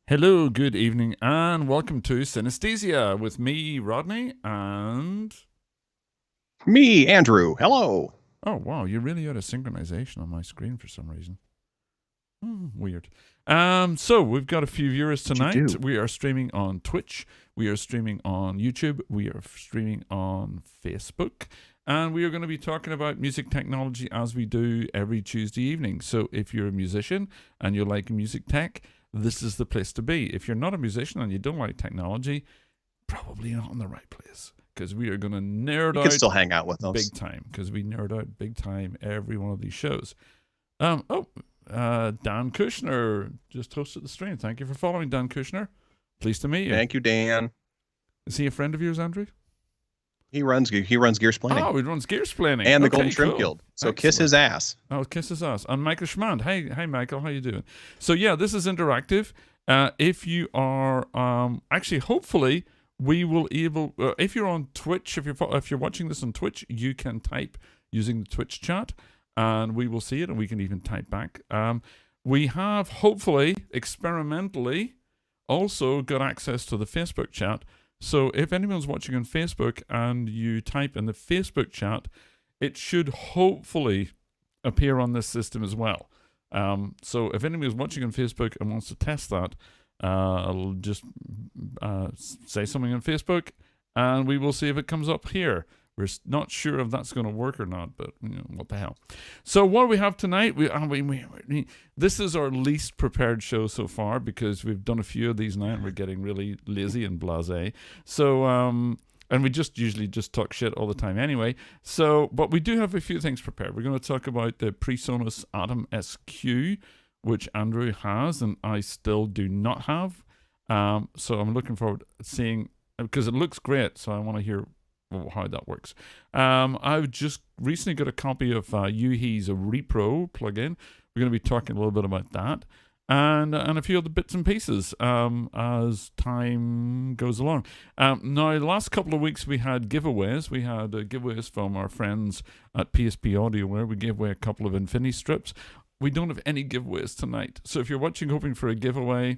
Hello, good evening, and welcome to Synaesthesia with me, Rodney, and... Me, Andrew. Hello. Oh, wow, you're really out of synchronization on my screen for some reason. Weird. So we've got a few viewers tonight. We are streaming on Twitch. We are streaming on YouTube. We are streaming on Facebook. And we are going to be talking about music technology as we do every Tuesday evening. So if you're a musician and you like music tech, this is the place to be. If you're not a musician and you don't like technology, probably not in the right place, because we are going to nerd out. You can still hang out with us big time, because we nerd out big time every one of these shows. Dan Kushner just hosted the stream. Thank you for following, Dan Kushner. Pleased to meet you. Thank you, Dan. Is he a friend of yours, Andrew? He runs Gearsplaining. Oh, he runs Gearsplaining. And the Golden Trim Guild. So excellent. Kiss his ass. Oh, kiss his ass. And Michael Schmand. Hey, Michael, how you doing? So yeah, this is interactive. If you are actually, hopefully, we will able. If you're on Twitch, if you're watching this on Twitch, you can type using the Twitch chat, and we will see it, and we can even type back. We have hopefully experimentally also got access to the Facebook chat. So if anyone's watching on Facebook and you type in the Facebook chat, it should hopefully appear on this system as well. So if anyone's watching on Facebook and wants to test that, I'll just say something on Facebook and we will see if it comes up here. We're not sure if that's going to work or not, but you know, what the hell. So what we have tonight, this is our least prepared show so far because we've done a few of these now and we're getting really lazy and blasé. So, and we usually just talk shit all the time anyway. So, but we do have a few things prepared. We're going to talk about the PreSonus Atom SQ, which Andrew has and I still do not have. So I'm looking forward to seeing, because it looks great, so I want to hear how that works. I've just recently got a copy of Yuhi's Repro plugin. We're going to be talking a little bit about that and a few other bits and pieces as time goes along. Now, the last couple of weeks we had giveaways. We had giveaways from our friends at PSP Audio, where we gave away a couple of Infinity strips. We don't have any giveaways tonight. So if you're watching hoping for a giveaway,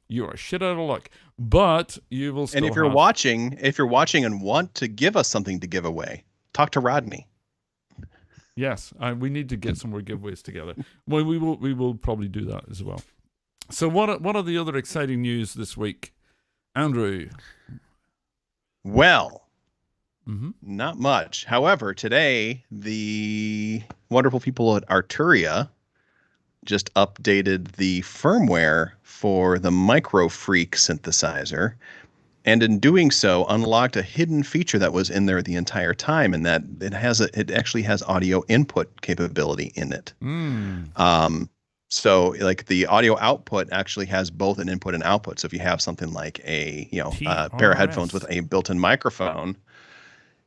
you are shit out of luck, but you will still. And if you're watching and want to give us something to give away, talk to Rodney. Yes, we need to get some more giveaways together. Well, we will probably do that as well. So what are the other exciting news this week, Andrew? Well, not much. However, today the wonderful people at Arturia just updated the firmware for the Micro Freak synthesizer, and in doing so unlocked a hidden feature that was in there the entire time, and that it actually has audio input capability in it. So like the audio output actually has both an input and output. So if you have something like a pair of headphones with a built-in microphone,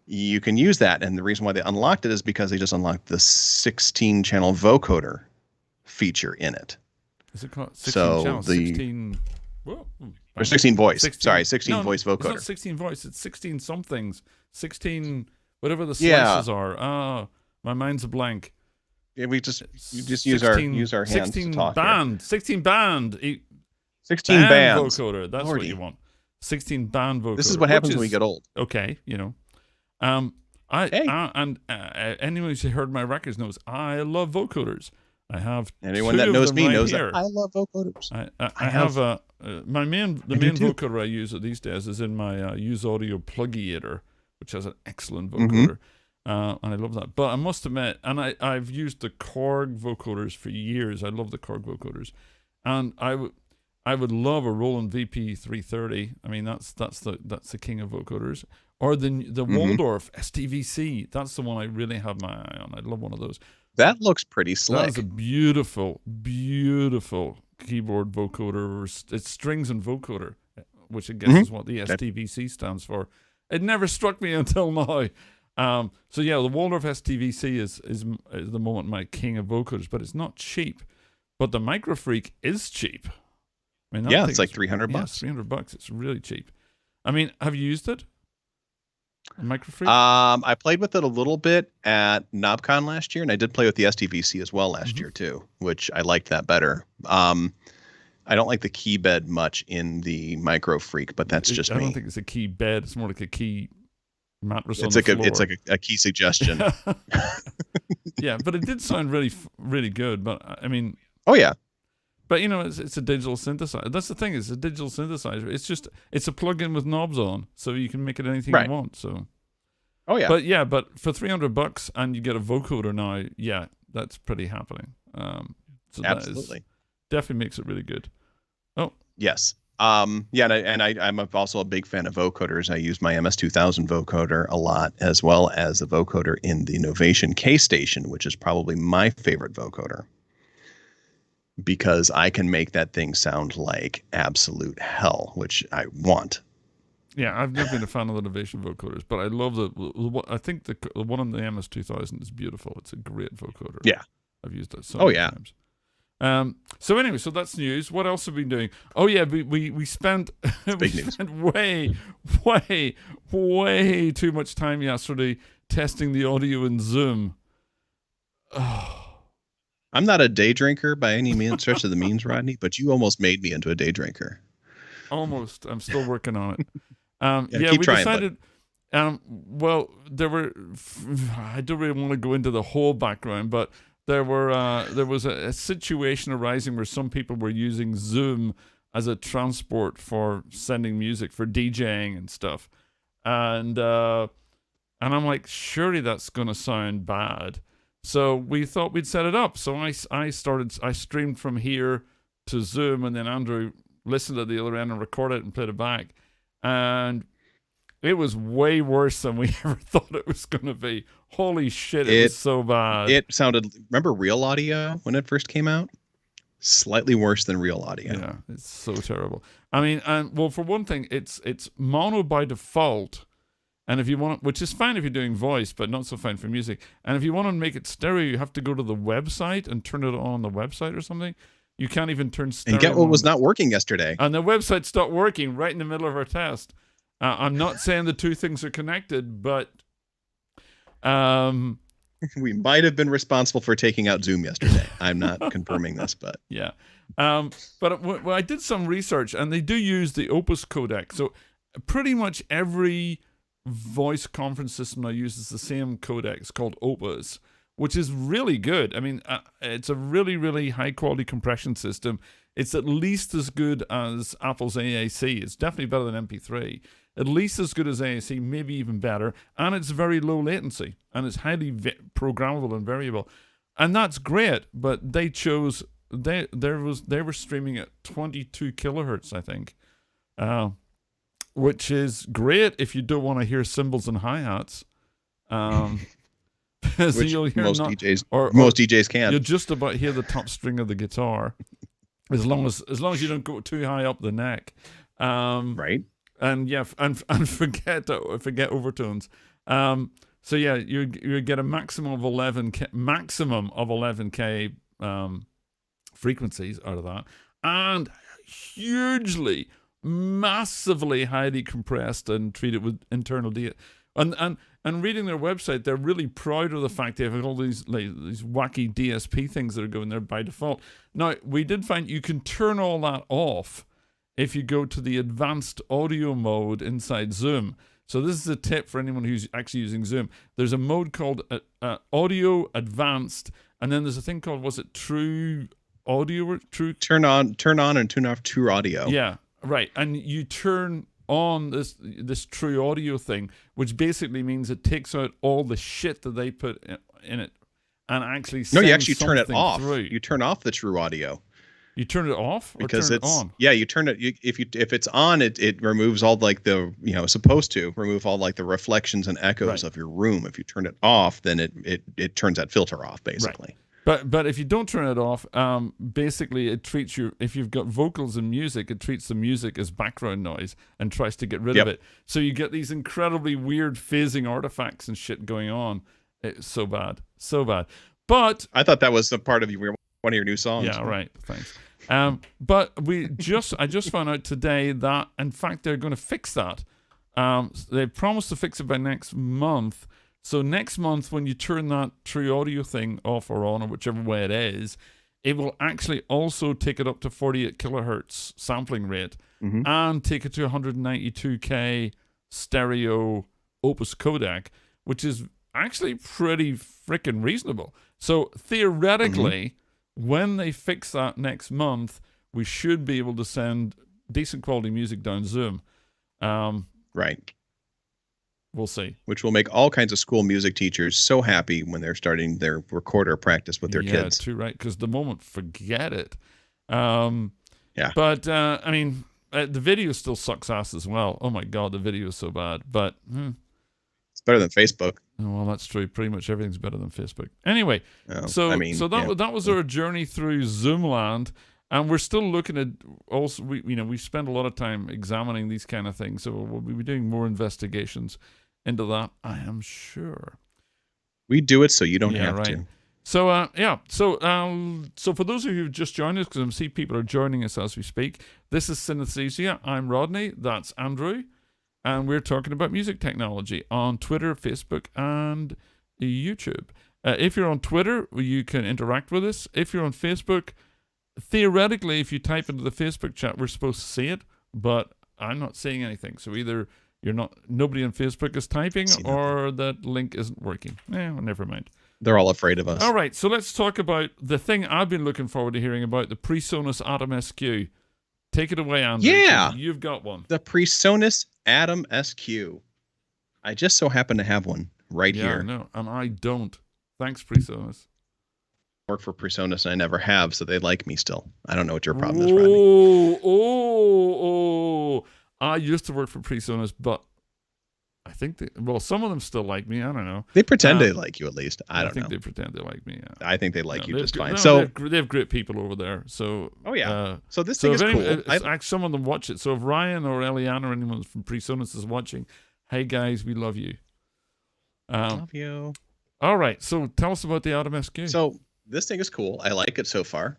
you can use that. And the reason why they unlocked it is because they just unlocked the 16-channel vocoder feature in it. Is it called 16 channels? 16... Whoa. Or 16 voice. 16 voice vocoder. It's not 16 voice. It's 16 somethings. 16 whatever the slices are. My mind's a blank. Yeah, we just use our hands to talk. 16 band 16 band vocoder. That's what you want. 16 band vocoder. This is what happens when we get old. Okay, you know. And anyone who's heard my records knows I love vocoders. I have anyone that knows me knows that I love vocoders. I have the main vocoder I use these days is in my Use Audio Plugiator, which has an excellent vocoder, and I love that. But I must admit, and I've used the Korg vocoders for years. I love the Korg vocoders, and I would love a Roland VP330. I mean, that's the king of vocoders. Or the Waldorf STVC. That's the one I really have my eye on. I love one of those. That looks pretty slick. That is a beautiful, beautiful keyboard vocoder. It's strings and vocoder, which I guess is what the STVC stands for. It never struck me until now. So yeah, the Waldorf STVC is the moment my king of vocoders, but it's not cheap. But the Micro Freak is cheap. I mean, it's like $300. Yeah, $300. It's really cheap. I mean, have you used it? Micro Freak? I played with it a little bit at KnobCon last year, and I did play with the STVC as well last year too, which I liked that better. I don't like the key bed much in the Micro Freak, but that's just me. I don't think it's a key bed. It's more like a key mattress on It's the like floor. It's like a key suggestion. Yeah, but it did sound really, really good. But I mean, oh yeah, but you know, it's a digital synthesizer. That's the thing. It's a digital synthesizer. It's a plug-in with knobs on, so you can make it anything you want. So. Oh yeah. But for $300 and you get a vocoder now, yeah, that's pretty happening. So absolutely, definitely makes it really good. Oh yes. Yeah, and I'm also a big fan of vocoders. I use my MS2000 vocoder a lot, as well as the vocoder in the Novation K-Station, which is probably my favorite vocoder, because I can make that thing sound like absolute hell, which I want. Yeah, I've never been a fan of the Novation vocoders, but I love I think the one on the MS2000 is beautiful. It's a great vocoder. Yeah, I've used it so many times. So anyway, so that's news. What else have we been doing? Oh yeah, we spent way too much time yesterday testing the audio in Zoom. Oh. I'm not a day drinker by any means, stretch of the means, Rodney, but you almost made me into a day drinker. Almost. I'm still working on it. We decided. Well, there were. I don't really want to go into the whole background, but there was a situation arising where some people were using Zoom as a transport for sending music for DJing and stuff, and I'm like, surely that's gonna sound bad. So we thought we'd set it up. So I streamed from here to Zoom, and then Andrew listened at the other end and recorded it and played it back. And it was way worse than we ever thought it was going to be. Holy shit, it was so bad. It sounded, remember Real Audio when it first came out? Slightly worse than Real Audio. Yeah, it's so terrible. I mean, well, for one thing, it's mono by default. And if you want, which is fine if you're doing voice, but not so fine for music. And if you want to make it stereo, you have to go to the website and turn it on the website or something. You can't even turn stereo. And get what was not working yesterday. And the website stopped working right in the middle of our test. I'm not saying the two things are connected, but we might have been responsible for taking out Zoom yesterday. I'm not confirming this, but yeah. But I did some research, and they do use the Opus codec. So pretty much every voice conference system now uses the same codec. It's called Opus, which is really good. I mean, it's a really, really high-quality compression system. It's at least as good as Apple's AAC. It's definitely better than MP3. At least as good as AAC, maybe even better. And it's very low latency. And it's highly programmable and variable. And that's great, but they chose... They were streaming at 22 kilohertz, I think. Which is great if you don't want to hear cymbals and hi-hats. Which you'll hear most DJs can. You'll just about hear the top string of the guitar, as long as you don't go too high up the neck. Right. And yeah, and forget overtones. So yeah, you get a maximum of 11K frequencies out of that, and hugely, massively highly compressed and treated with internal data. And reading their website, they're really proud of the fact they have all these wacky DSP things that are going there by default. Now, we did find you can turn all that off if you go to the advanced audio mode inside Zoom. So this is a tip for anyone who's actually using Zoom. There's a mode called Audio Advanced, and then there's a thing called, was it True Audio or True? Turn on and turn off True Audio. Yeah, right. And you turn on this True Audio thing, which basically means it takes out all the shit that they put in it and actually sends you actually turn it off. Through. You turn off the True Audio. You turn it off or because turn it's it on? Yeah, you turn it. If it's on, it removes all like the supposed to remove all like the reflections and echoes of your room. If you turn it off, then it turns that filter off basically. Right. But if you don't turn it off, basically it treats you, if you've got vocals and music, it treats the music as background noise and tries to get rid of it. So you get these incredibly weird phasing artifacts and shit going on. It's so bad, so bad. But I thought that was a part of one of your new songs. Yeah, right. Thanks. But I just found out today that in fact they're going to fix that. They promised to fix it by next month. So next month, when you turn that True Audio thing off or on, or whichever way it is, it will actually also take it up to 48 kilohertz sampling rate and take it to 192K stereo Opus codec, which is actually pretty freaking reasonable. So theoretically, when they fix that next month, we should be able to send decent quality music down Zoom. Right. We'll see. Which will make all kinds of school music teachers so happy when they're starting their recorder practice with their kids. Yeah, too right. Because the moment, forget it. Yeah. But, I mean, the video still sucks ass as well. Oh, my God, the video is so bad. But it's better than Facebook. Oh, well, that's true. Pretty much everything's better than Facebook. Anyway, Oh, so I mean, that was our journey through Zoomland. And we're still looking at also, we spend a lot of time examining these kind of things. So we'll be doing more investigations into that, I am sure. We do it so you don't have to. So, so for those of you who've just joined us, because I see people are joining us as we speak, this is Synaesthesia. I'm Rodney. That's Andrew. And we're talking about music technology on Twitter, Facebook, and YouTube. If you're on Twitter, you can interact with us. If you're on Facebook, theoretically, if you type into the Facebook chat, we're supposed to see it, but I'm not seeing anything. So either nobody on Facebook is typing, or that link isn't working. Well, never mind. They're all afraid of us. All right, so let's talk about the thing I've been looking forward to hearing about, the PreSonus Atom SQ. Take it away, Andrew. Yeah. You've got one. The PreSonus Atom SQ. I just so happen to have one here. No, and I don't. Thanks, PreSonus. Work for PreSonus, and I never have, so they like me still. I don't know what your problem is, Rodney. I used to work for PreSonus, but I think some of them still like me. I don't know. They pretend they like you, at least. I don't know. I think they pretend they like me. Yeah. I think they like you just fine. They have great people over there. So so this thing is cool. Some of them watch it. So if Ryan or Eliana or anyone from PreSonus is watching, hey guys, we love you. Love you. All right. So tell us about the Atom SQ. So this thing is cool. I like it so far.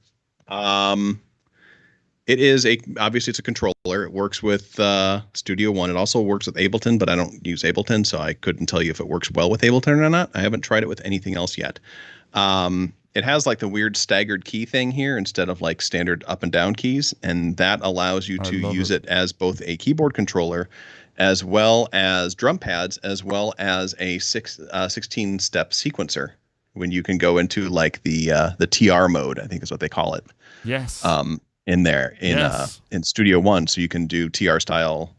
Obviously it's a controller. It works with Studio One. It also works with Ableton, but I don't use Ableton, so I couldn't tell you if it works well with Ableton or not. I haven't tried it with anything else yet. It has like the weird staggered key thing here instead of like standard up and down keys, and that allows you to use it as both a keyboard controller as well as drum pads, as well as a 16-step sequencer when you can go into like the TR mode, I think is what they call it. Yes. In there in Studio One, so you can do TR style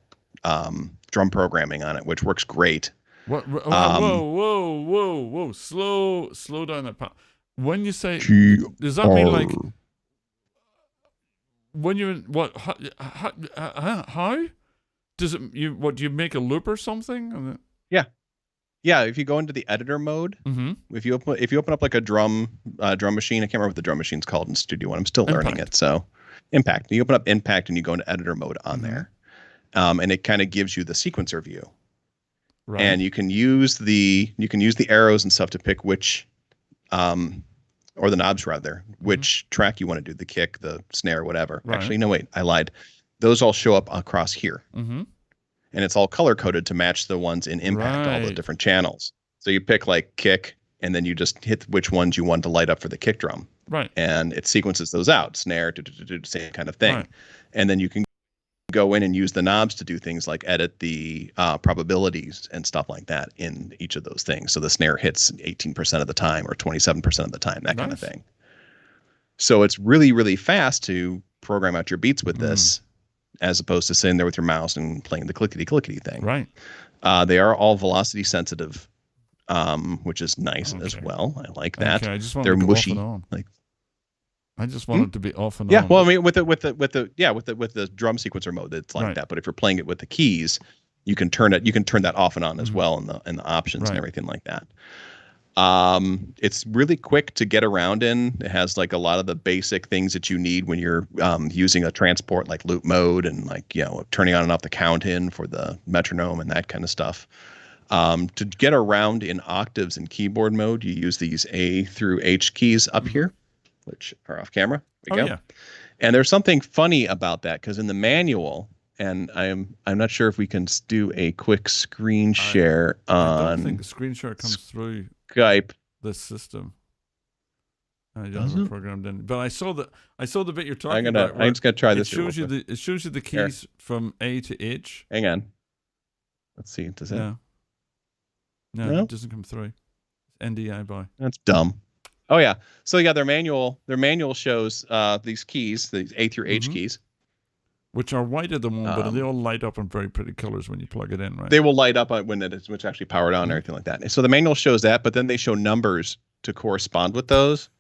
drum programming on it, which works great. What? Whoa! Slow down that. When you say, does that mean like when you're what? How does it? Do you make a loop or something? Yeah. If you go into the editor mode, if you open up like a drum machine, I can't remember what the drum machine's called in Studio One. I'm still learning it, so. Impact. You open up Impact and you go into editor mode on there, and it kind of gives you the sequencer view. Right. And you can use the arrows and stuff to pick which, or the knobs rather, which track you want to do, the kick, the snare, whatever. Right. Actually, no, wait, I lied. Those all show up across here, and it's all color coded to match the ones in Impact, all the different channels. So you pick like kick, and then you just hit which ones you want to light up for the kick drum. Right. And it sequences those out, snare, same kind of thing. Right. And then you can go in and use the knobs to do things like edit the probabilities and stuff like that in each of those things. So the snare hits 18% of the time or 27% of the time, that kind of thing. So it's really, really fast to program out your beats with this, as opposed to sitting there with your mouse and playing the clickety-clickety thing. Right. They are all velocity sensitive, which is nice as well. I like that. Okay, I just they're mushy. Like I just want it to be off and on. Yeah, well, I mean, with the drum sequencer mode, it's like that. But if you're playing it with the keys, you can turn it. You can turn that off and on as well in the options and everything like that. It's really quick to get around in. It has like a lot of the basic things that you need when you're using a transport, like loop mode and like turning on and off the count in for the metronome and that kind of stuff. To get around in octaves and keyboard mode, you use these A through H keys up here, which are off camera. There we go. Yeah. And there's something funny about that, because in the manual, and I'm not sure if we can do a quick screen share on. I don't think the screen share comes through Skype. This system. I don't have it programmed in, but I saw the bit you're talking about. I'm just gonna try this. It shows you the keys from A to H. Hang on. Let's see. Does it? No, it doesn't come through. NDI by. That's dumb. Oh yeah. So yeah, their manual shows these keys, these A through H keys, which are whiter than one, but they all light up in very pretty colors when you plug it in, right? They will light up when it's actually powered on and everything like that. So the manual shows that, but then they show numbers to correspond with those,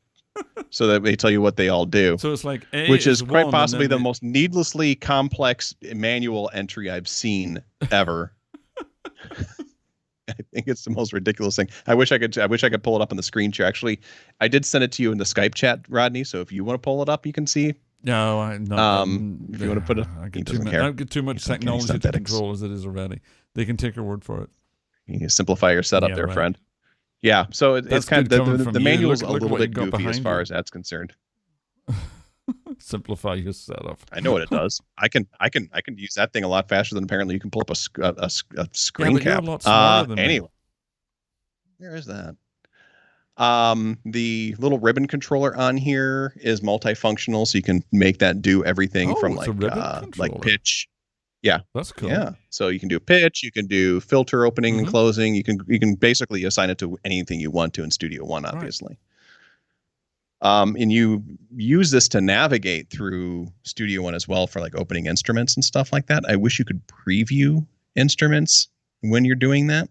so that they tell you what they all do. So it's like which is quite possibly the most needlessly complex manual entry I've seen ever. I think it's the most ridiculous thing. I wish I could pull it up on the screen share. Actually, I did send it to you in the Skype chat, Rodney. So if you want to pull it up, you can see. No, I'm not. If you want to put it, I get too much technology to control as it is already. They can take your word for it. You simplify your setup there, friend. Yeah. So it's kind of the manual's a little bit goofy as far as that's concerned. Simplify your setup. I know what it does. I can use that thing a lot faster than apparently you can pull up a screen cap. You're a lot smaller than anyway, there is that. The little ribbon controller on here is multifunctional, so you can make that do everything from like pitch. Yeah, that's cool. Yeah, so you can do pitch, you can do filter opening and closing. You can basically assign it to anything you want to in Studio One, obviously. Right. And you use this to navigate through Studio One as well for like opening instruments and stuff like that. I wish you could preview instruments when you're doing that.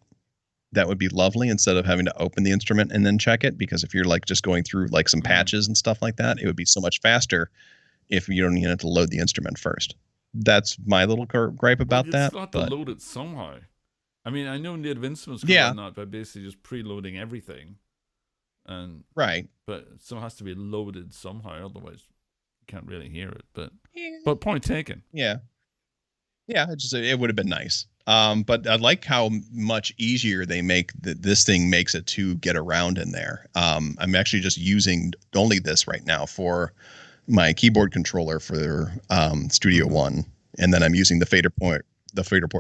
That would be lovely instead of having to open the instrument and then check it. Because if you're like just going through like some patches and stuff like that, it would be so much faster if you don't even have to load the instrument first. That's my little gripe about that. It's not to load it somehow. I mean, I know Native Instruments can do that by basically just preloading everything. And but it still has to be loaded somehow, otherwise you can't really hear it. But point taken. Yeah, it would have been nice. But I like how much easier they make this thing makes it to get around in there. I'm actually just using only this right now for my keyboard controller for Studio One, and then I'm using the fader port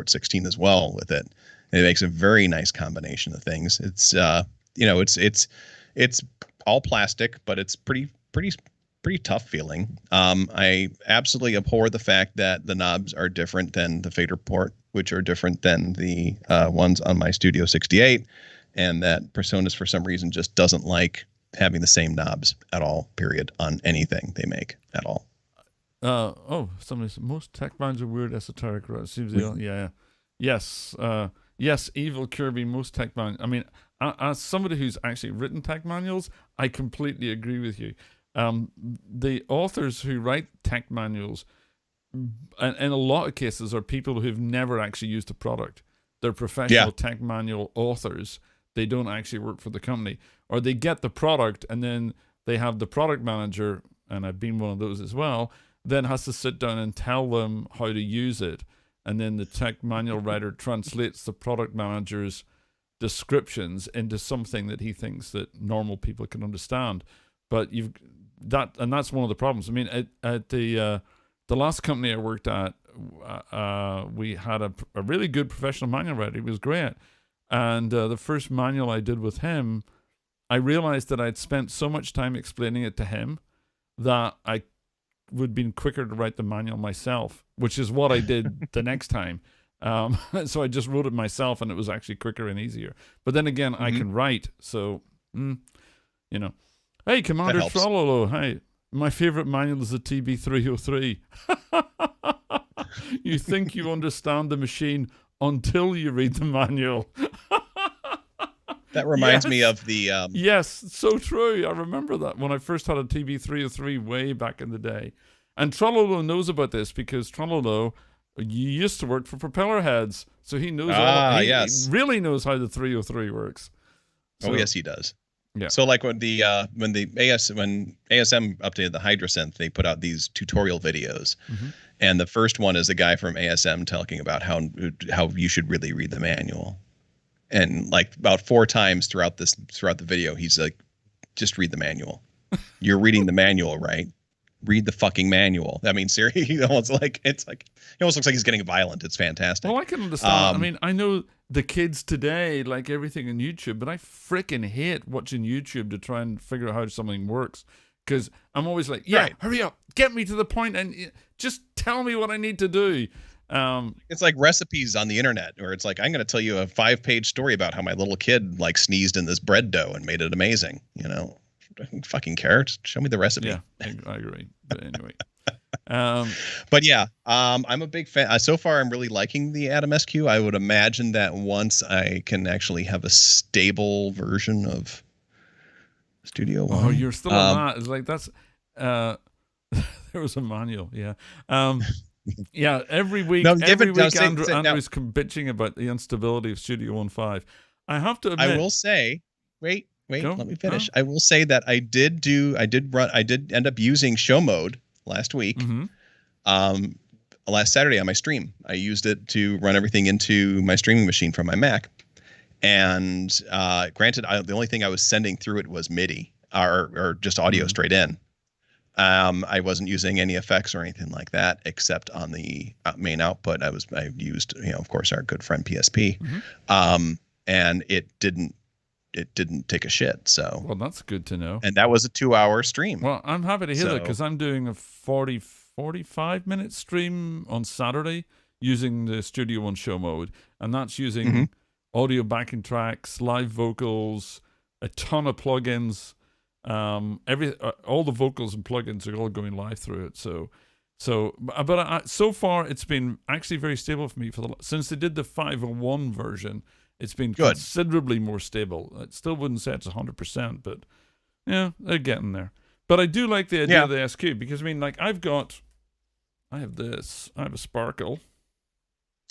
16 as well with it. And it makes a very nice combination of things. It's it's all plastic, but it's pretty tough feeling. I absolutely abhor the fact that the knobs are different than the fader port, which are different than the ones on my Studio 68, and that PreSonus for some reason just doesn't like having the same knobs at all, period, on anything they make at all. Somebody said most tech bands are weird, esoteric, right? Seems yes, Evil Kirby, most tech bands. I mean, as somebody who's actually written tech manuals, I completely agree with you. The authors who write tech manuals, in a lot of cases, are people who've never actually used a product. They're professional tech manual authors. They don't actually work for the company. Or they get the product and then they have the product manager, and I've been one of those as well, then has to sit down and tell them how to use it. And then the tech manual writer translates the product manager's descriptions into something that he thinks that normal people can understand. But that's one of the problems. I mean, at the last company I worked at, we had a really good professional manual writer. He was great. And the first manual I did with him, I realized that I'd spent so much time explaining it to him that I would have been quicker to write the manual myself, which is what I did the next time. So I just wrote it myself, and it was actually quicker and easier. But then again, I can write, so Hey, Commander Trollolo. Hey, my favorite manual is the TB303. You think you understand the machine until you read the manual. That reminds me of the... Yes, so true. I remember that when I first had a TB303 way back in the day. And Trollolo knows about this because Trollolo used to work for Propeller Heads, so he knows he really knows how the 303 works. So, yes, he does. Yeah. So like when ASM updated the Hydrasynth, they put out these tutorial videos. And the first one is a guy from ASM talking about how you should really read the manual. And like about 4 times throughout the video, he's like, just read the manual. You're reading the manual, right? Read the fucking manual. I mean, seriously, it almost looks like he's getting violent. It's fantastic. Well, I can understand. I mean, I know the kids today like everything on YouTube, but I freaking hate watching YouTube to try and figure out how something works. Because I'm always like, hurry up, get me to the point, and just tell me what I need to do. It's like recipes on the internet, where it's like, I'm going to tell you a 5-page story about how my little kid like sneezed in this bread dough and made it amazing. You know, I don't fucking care. Just show me the recipe. Yeah, I agree. But anyway. But yeah, I'm a big fan. So far, I'm really liking the Atom SQ. I would imagine that once I can actually have a stable version of Studio One. Oh, you're still on that. It's like that's there was a manual. Yeah. Yeah, every week Andrew's bitching about the instability of Studio 1.5. I have to admit, I will say, wait, let me finish. I will say that I did end up using show mode last week. Last Saturday on my stream. I used it to run everything into my streaming machine from my Mac. And granted, the only thing I was sending through it was MIDI or just audio straight in. I wasn't using any effects or anything like that, except on the main output. I used, of course, our good friend PSP, and it didn't take a shit. So, well, that's good to know. And that was a 2-hour stream. Well, I'm happy to hear that, because I'm doing a 45-minute stream on Saturday using the Studio One show mode, and that's using audio backing tracks, live vocals, a ton of plugins. All the vocals and plugins are all going live through it. So far it's been actually very stable for me since they did the 501 version. It's been considerably more stable. I still wouldn't say it's 100%, but yeah, they're getting there. But I do like the idea of the SQ, because I mean, like I have this. I have a Sparkle.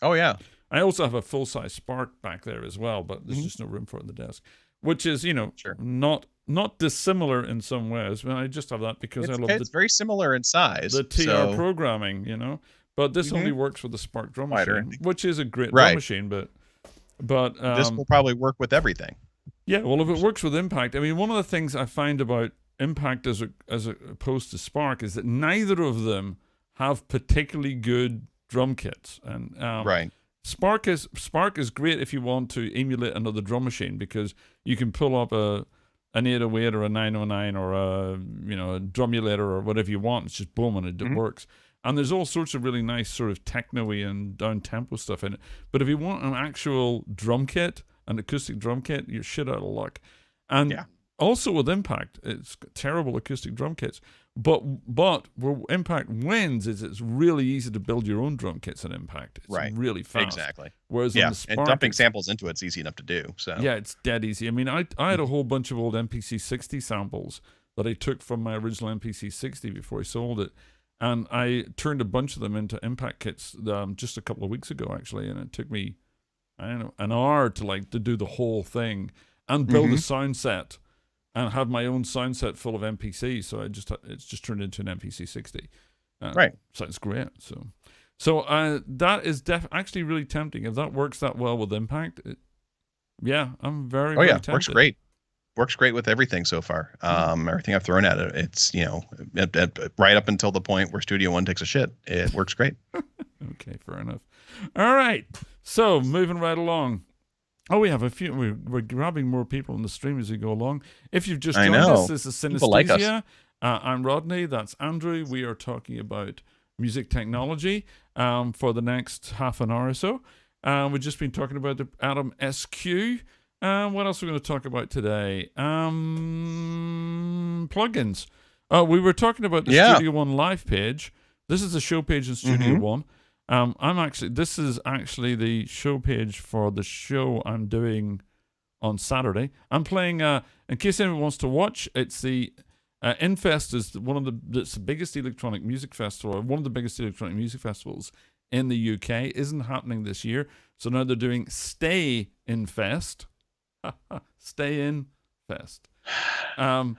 Oh yeah. I also have a full-size Spark back there as well, but there's just no room for it on the desk, which is not dissimilar in some ways. But I just have that because it's very similar in size. The TR programming, but this only works with the Spark drum machine, which is a great drum machine. But this will probably work with everything. Yeah, well, if it works with Impact, I mean, one of the things I find about Impact as opposed to Spark is that neither of them have particularly good drum kits, and Spark is great if you want to emulate another drum machine, because you can pull up an 808 or a 909 or a drumulator or whatever you want. It's just boom, and it works. And there's all sorts of really nice sort of techno-y and down-tempo stuff in it. But if you want an actual drum kit, an acoustic drum kit, you're shit out of luck. And also with Impact, it's terrible acoustic drum kits. But where Impact wins is it's really easy to build your own drum kits in Impact. It's really fast. Exactly. Whereas on the Spark, and dumping samples into it's easy enough to do. So yeah, it's dead easy. I mean, I had a whole bunch of old MPC 60 samples that I took from my original MPC 60 before I sold it, and I turned a bunch of them into Impact kits just a couple of weeks ago, actually, and it took me, I don't know, an hour to do the whole thing and build a sound set. And have my own sound set full of MPC, so it's just turned into an MPC 60. Sounds great. So that is actually really tempting. If that works that well with Impact, I'm very tempted. Works great with everything so far. Everything I've thrown at it, it's right up until the point where Studio One takes a shit. It works great. Okay, fair enough. All right, so moving right along. Oh, we have a few. We're grabbing more people on the stream as we go along. If you've just joined us, this is Synaesthesia. Like us. I'm Rodney. That's Andrew. We are talking about music technology for the next half an hour or so. We've just been talking about the Atom SQ. What else are we going to talk about today? Plugins. We were talking about the Studio One live page. This is the show page in Studio One. This is actually the show page for the show I'm doing on Saturday. I'm playing, in case anyone wants to watch, it's the Infest is it's the biggest electronic music festival, one of the biggest electronic music festivals in the UK. Isn't happening this year. So now they're doing Stay In Fest. Stay In Fest. And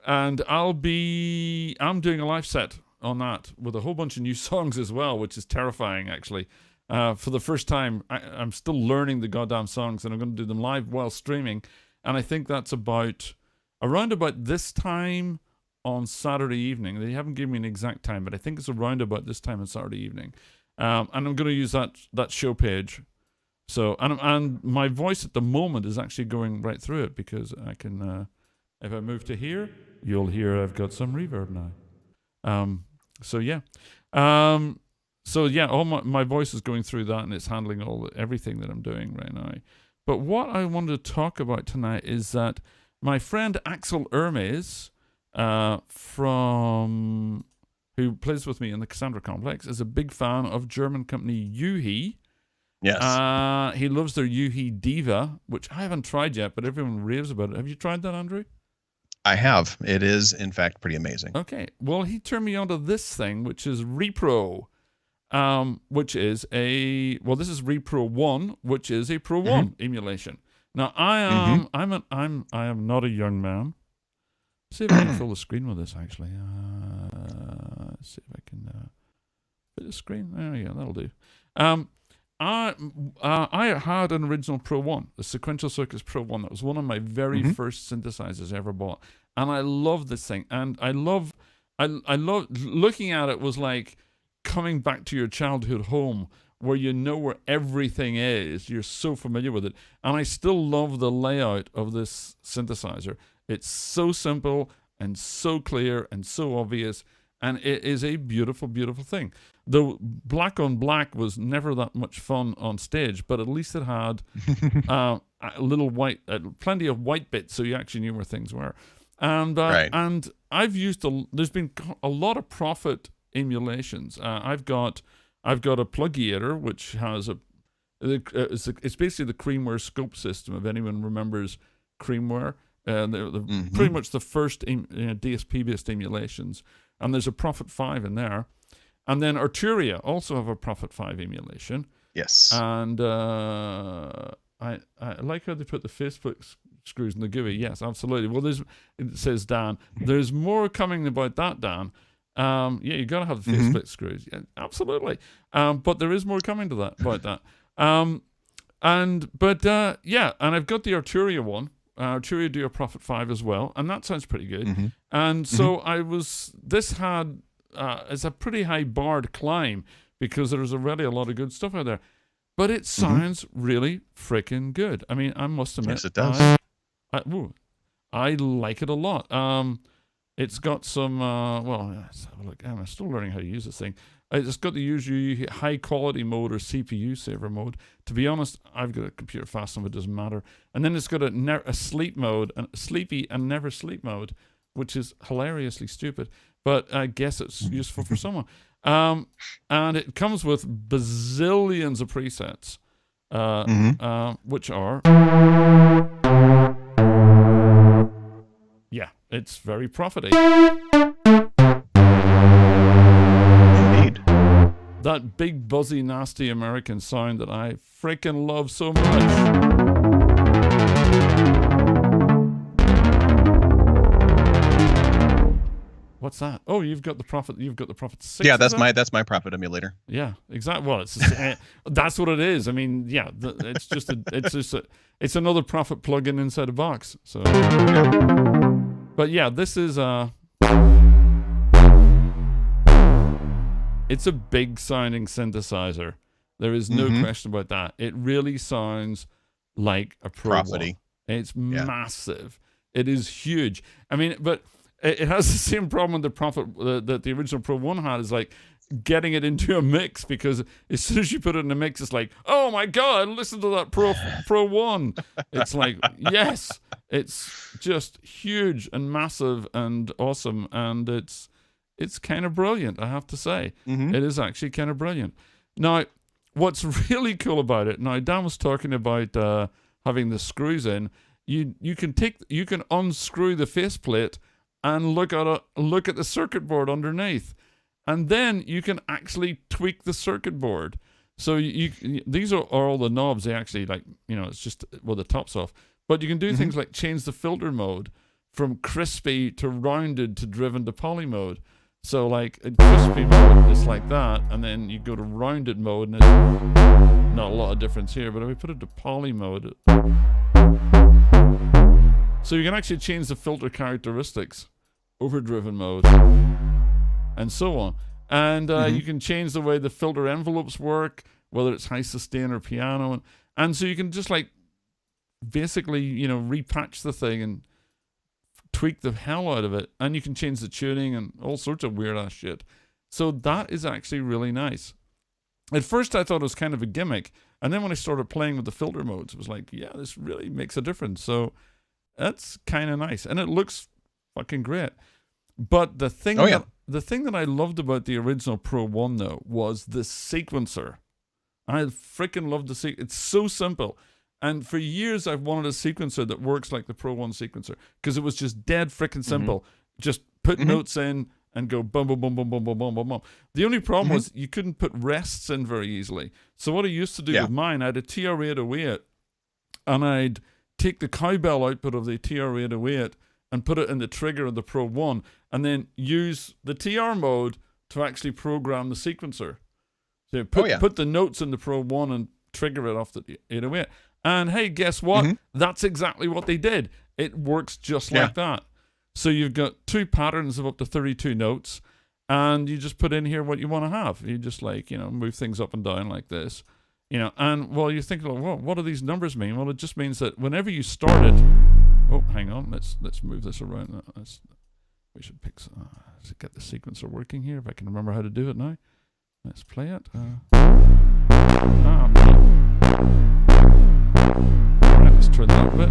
I'm doing a live set on that with a whole bunch of new songs as well, which is terrifying, actually. For the first time, I'm still learning the goddamn songs, and I'm going to do them live while streaming. And I think that's around about this time on Saturday evening. They haven't given me an exact time, but I think it's around about this time on Saturday evening. And I'm going to use that show page. So, and my voice at the moment is actually going right through it because I can, if I move to here, you'll hear I've got some reverb now. So yeah. All my voice is going through that and it's handling everything that I'm doing right now. But what I wanted to talk about tonight is that my friend Axel Hermes, who plays with me in the Cassandra Complex, is a big fan of German company Yuhi. Yes. He loves their Yuhi Diva, which I haven't tried yet, but everyone raves about it. Have you tried that, Andrew? I have. It is, in fact, pretty amazing. Okay. Well, he turned me onto this thing, which is Repro, which is this is Repro 1, which is a Pro 1 emulation. Now, I am not a young man. Let's see if I can fill the screen with this, actually. Let's see if I can fit the screen. There we go. That'll do. I had an original Pro 1, the Sequential Circuits Pro-1. That was one of my very first synthesizers I ever bought. And I love this thing. And I love looking at it was like coming back to your childhood home where you know where everything is. You're so familiar with it. And I still love the layout of this synthesizer. It's so simple and so clear and so obvious. And it is a beautiful, beautiful thing. Though black on black was never that much fun on stage, but at least it had a little plenty of white bits, so you actually knew where things were. And and I've used there's been a lot of Prophet emulations. I've got a Plugiator, which has it's basically the Creamware scope system. If anyone remembers Creamware, pretty much the first DSP-based emulations. And there's a Prophet 5 in there. And then Arturia also have a Prophet 5 emulation. Yes. And I like how they put the Facebook screws in the GUI. Yes, absolutely. Well, it says Dan. There's more coming about that, Dan. You got to have the Facebook screws. Yeah, absolutely. But there is more coming to that about that. And I've got the Arturia one. Arturia do a Prophet 5 as well, and that sounds pretty good. And so this had it's a pretty high bar to climb because there's already a lot of good stuff out there, but it sounds really freaking good. I mean, I must admit, yes, it does. I like it a lot. It's got some let's have a look. I'm still learning how to use this thing. It's got the usual high quality mode or CPU saver mode. To be honest, I've got a computer fast enough, it doesn't matter. And then it's got a sleep mode, a sleepy and never sleep mode, which is hilariously stupid. But I guess it's useful for someone. And it comes with bazillions of presets, which are... Yeah, it's very Prophet-y. That big, buzzy, nasty American sound that I freaking love so much. What's that? Oh, you've got the Prophet 6. Yeah, that's my Prophet emulator. Yeah, exactly. Well, that's what it is. I mean, yeah, it's another Prophet plugin inside a box. So, but yeah, this is it's a big sounding synthesizer. There is no question about that. It really sounds like a Pro 1. It's massive. It is huge. I mean, but it has the same problem with the Prophet that the original Pro 1 had, is like getting it into a mix, because as soon as you put it in a mix, it's like, oh my God, listen to that Pro 1. It's like, yes, it's just huge and massive and awesome, and it's kind of brilliant, I have to say. It is actually kind of brilliant. Now, what's really cool about it, now Dan was talking about having the screws in. You can unscrew the faceplate and look at the circuit board underneath, and then you can actually tweak the circuit board. So these are all the knobs. They actually, like, it's just the top's off. But you can do things like change the filter mode from crispy to rounded to driven to poly mode. So like a crispy mode is like that, and then you go to rounded mode, and there's not a lot of difference here, but if we put it to poly mode, so you can actually change the filter characteristics, overdriven mode, and so on. And you can change the way the filter envelopes work, whether it's high sustain or piano, And so you can just like basically, repatch the thing and tweak the hell out of it, and you can change the tuning and all sorts of weird ass shit. So that is actually really nice. At first I thought it was kind of a gimmick, and then when I started playing with the filter modes, it was like, yeah, this really makes a difference. So that's kind of nice, and it looks fucking great. But the thing that I loved about the original Pro 1 though was the sequencer. I freaking love the sequencer. It's so simple. And for years, I've wanted a sequencer that works like the Pro 1 sequencer, because it was just dead freaking simple. Just put notes in and go bum, bum, bum, bum, bum, bum, bum, bum, bum. The only problem was you couldn't put rests in very easily. So what I used to do with mine, I had a TR-808, and I'd take the cowbell output of the TR-808 and put it in the trigger of the Pro 1, and then use the TR mode to actually program the sequencer. So put the notes in the Pro 1 and trigger it off the 808. And hey, guess what? That's exactly what they did. It works just like that. So you've got 2 patterns of up to 32 notes, and you just put in here what you want to have. You just move things up and down like this, and well, you think, well, what do these numbers mean? Well, it just means that whenever you start it, oh, hang on, let's move this around. We should get the sequencer working here, if I can remember how to do it now. Let's play it. Let's turn that up a bit.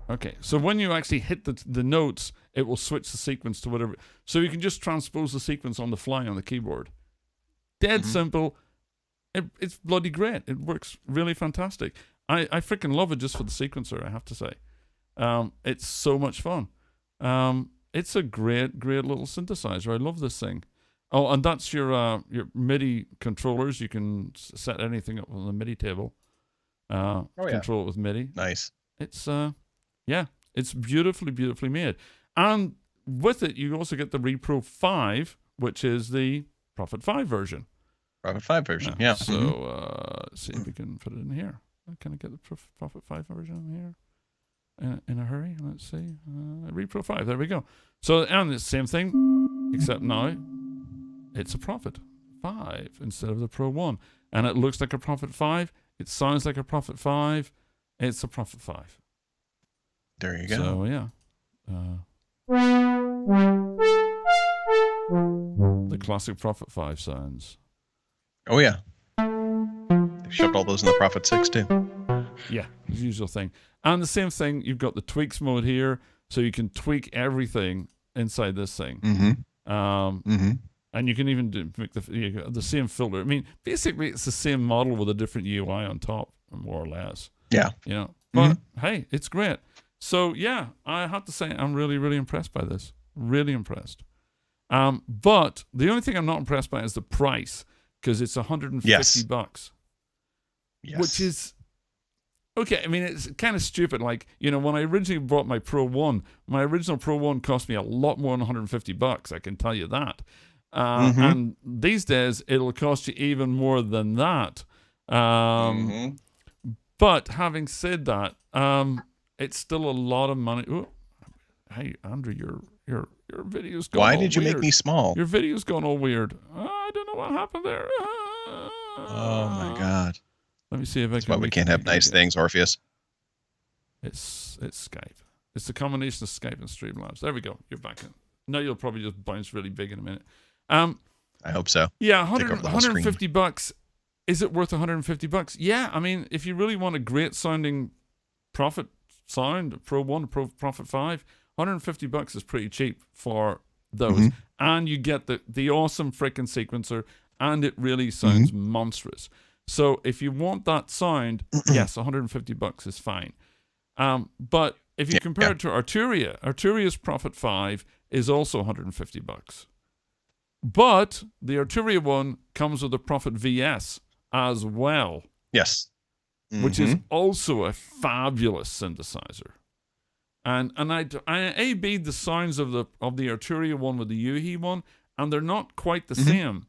Okay, so when you actually hit the notes, it will switch the sequence to whatever. So you can just transpose the sequence on the fly on the keyboard. Dead simple. It's bloody great. It works really fantastic. I freaking love it just for the sequencer, I have to say. It's so much fun. It's a great little synthesizer. I love this thing. Oh, and that's your MIDI controllers. You can set anything up on the MIDI table. Control it with MIDI. Nice. It's it's beautifully made. And with it, you also get the Repro 5, which is the Prophet 5 version. Prophet 5 version, yeah. So let's see if we can put it in here. Can I get the Prophet 5 version in here? In a hurry, let's see. Repro 5, there we go. So, and it's the same thing, except now it's a Prophet 5 instead of the Pro 1. And it looks like a Prophet 5. It sounds like a Prophet 5. It's a Prophet 5. There you go. So, yeah. The classic Prophet 5 sounds. Oh, yeah. They've shoved all those in the Prophet 6, too. Yeah, the usual thing. And the same thing, you've got the tweaks mode here, so you can tweak everything inside this thing. And you can even make the same filter. I mean, basically, it's the same model with a different UI on top, more or less. Yeah. But hey, it's great. So yeah, I have to say I'm really impressed by this. Really impressed. But the only thing I'm not impressed by is the price, because it's $150. Yes. Which is okay. I mean, it's kind of stupid. Like, when I originally bought my Pro 1, my original Pro 1 cost me a lot more than $150. I can tell you that. And these days, it'll cost you even more than that. But having said that, it's still a lot of money. Ooh, hey, Andrew, your video's gone. Why all did you weird. make me small? Your video's gone all weird. I don't know what happened there. Oh my God! Let me see if I That's can. why we can't have nice things, Orpheus. It's Skype. It's the combination of Skype and Streamlabs. There we go. You're back in. Now you'll probably just bounce really big in a minute. I hope so. Yeah, $150. Is it worth $150? Yeah, I mean, if you really want a great sounding Prophet sound, Pro 1, Prophet 5, $150 is pretty cheap for those. And you get the awesome freaking sequencer, and it really sounds monstrous. So if you want that sound, yes, $150 is fine. But if you compare it to Arturia's Prophet 5 is also $150. But the Arturia one comes with a Prophet VS as well. Yes. Which is also a fabulous synthesizer. And I A/B'd the sounds of the Arturia one with the Yuhi one, and they're not quite the same.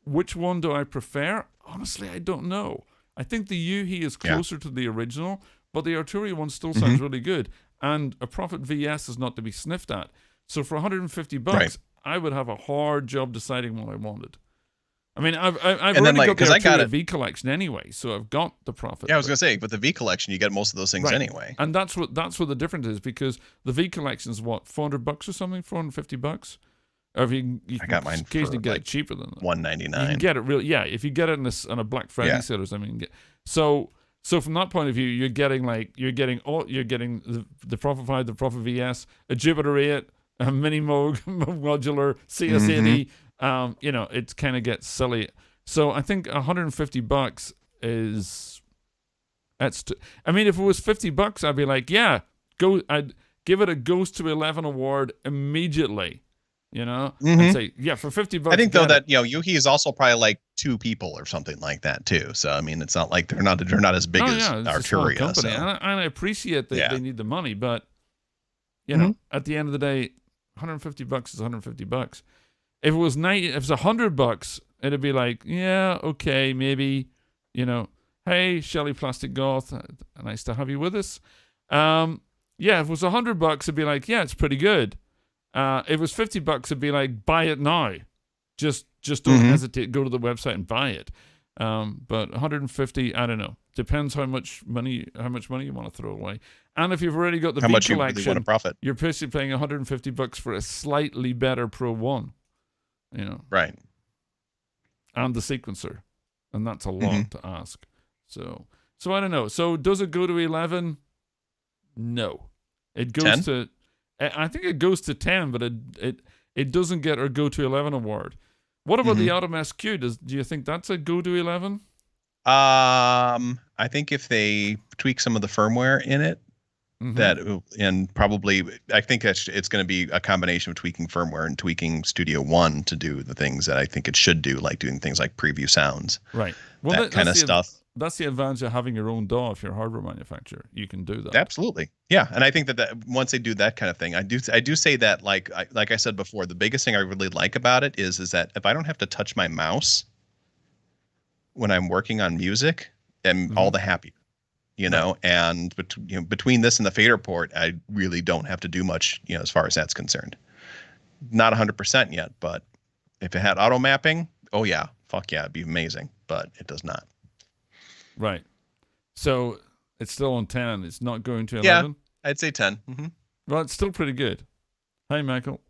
Which one do I prefer? Honestly, I don't know. I think the Yuhi is closer to the original, but the Arturia one still sounds really good. And a Prophet VS is not to be sniffed at. So for $150, I would have a hard job deciding what I wanted. I mean, I've And already then, got the I got Arturia it. V collection anyway, so I've got the Prophet. Yeah, I was gonna say, with the V collection, you get most of those things anyway. And that's what the difference is, because the V collection is what, $400 or something, $450. Or if you I got mine occasionally for get like it cheaper than that. $199. You can get it really, if you get it on a Black Friday sale or something. So from that point of view, you're getting the Prophet 5, the Prophet VS, a Jupiter 8, a Mini Moog modular CS80. It kind of gets silly. So I think $150 is I mean, if it was $50, I'd be like, I'd give it a Ghost to 11 award immediately. I'd say, for $50. I think though that Yuhi is also probably like 2 people or something like that too. So I mean, it's not like they're not as big as Arturia. Company. So. And I appreciate that they need the money, but at the end of the day, $150 is $150. If it was $100, it'd be like, okay, maybe, hey, Shelly Plastic Goth, nice to have you with us. If it was $100, it'd be like, it's pretty good. If it was $50, it'd be like, buy it now. Just don't hesitate. Go to the website and buy it. But $150, I don't know. Depends how much money you want to throw away. And if you've already got the V collection, you really want to profit. You're basically paying $150 for a slightly better Pro 1. Right. And the sequencer, and that's a lot to ask. So I don't know. So does it go to 11? No, it goes 10? To. I think it goes to 10, but it doesn't get or go to 11 award. What about the Atom SQ? Do you think that's a go to 11? I think if they tweak some of the firmware in it, and probably I think it's going to be a combination of tweaking firmware and tweaking Studio One to do the things that I think it should do, like doing things like preview sounds, right? Well, that kind of stuff. That's the advantage of having your own DAW. If you're a hardware manufacturer, you can do that. Absolutely, yeah. And I think that once they do that kind of thing, I do say that like I said before, the biggest thing I really like about it is that if I don't have to touch my mouse when I'm working on music, I'm all the happier. And between this and the fader port, I really don't have to do much, as far as that's concerned. Not 100% yet, but if it had auto mapping, oh yeah, fuck yeah, it'd be amazing. But it does not. Right. So it's still on 10. It's not going to 11. Yeah, I'd say 10. Well, it's still pretty good. Hi, Michael.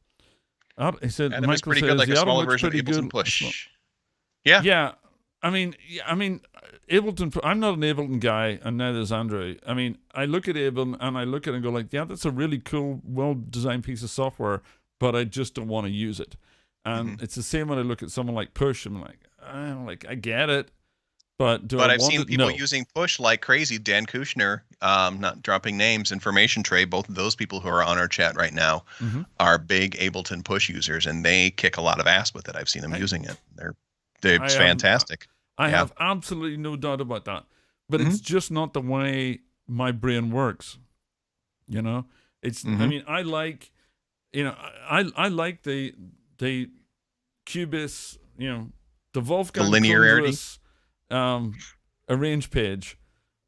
He said, and Michael pretty good, like a smaller version of Ableton Push. Yeah. Yeah. I mean, Ableton. I'm not an Ableton guy, and neither is Andrew. I mean, I look at Ableton and I look at it and go like, that's a really cool, well-designed piece of software, but I just don't want to use it. And it's the same when I look at someone like Push. I'm like, I get it, but I've seen people using Push like crazy. Dan Kushner, not dropping names, Information Tray. Both of those people who are on our chat right now are big Ableton Push users, and they kick a lot of ass with it. I've seen them using it. It's fantastic. I have absolutely no doubt about that. But it's just not the way my brain works. It's I mean, I like I like the Cubase, the Wolfgang the linearity arrange page